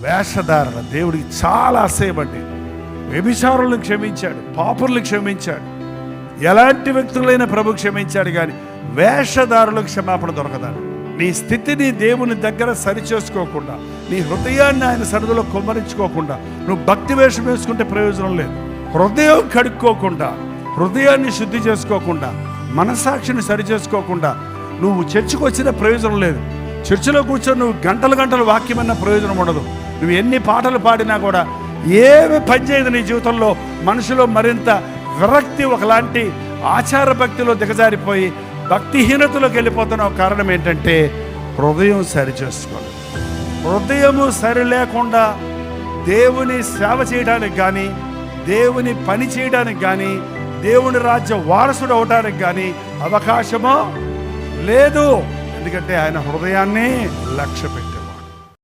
వేషధారణ దేవుడికి చాలా అసహ్యమండి. వ్యభిచారులను క్షమించాడు, పాపులను క్షమించాడు, ఎలాంటి వ్యక్తులైనా ప్రభు క్షమించాడు. కానీ వేషధారులకు క్షమాపణ దొరకదాడు. నీ స్థితిని దేవుని దగ్గర సరిచేసుకోకుండా, నీ హృదయాన్ని ఆయన సరిధిలో కుమ్మరించుకోకుండా నువ్వు భక్తి వేషం వేసుకుంటే ప్రయోజనం లేదు. హృదయం కడుక్కోకుండా, హృదయాన్ని శుద్ధి చేసుకోకుండా, మనసాక్షిని సరి చేసుకోకుండా నువ్వు చర్చికి వచ్చిన ప్రయోజనం లేదు. చర్చిలో కూర్చొని నువ్వు గంటలు గంటలు వాక్యమన్న ప్రయోజనం ఉండదు. నువ్వు ఎన్ని పాటలు పాడినా కూడా ఏమి పనిచేయదు నీ జీవితంలో. మనుషులో మరింత విరక్తి, ఒకలాంటి ఆచార భక్తిలో దిగజారిపోయి భక్తిహీనతలోకి వెళ్ళిపోతున్న కారణం ఏంటంటే హృదయం సరి చేసుకోవాలి. హృదయము సరి లేకుండా దేవుని సేవ చేయడానికి కానీ, దేవుని పని చేయడానికి కానీ, దేవుని రాజ్య వారసుడు అవడానికి కానీ అవకాశమో లేదు. ఎందుకంటే ఆయన హృదయాన్ని లక్ష్య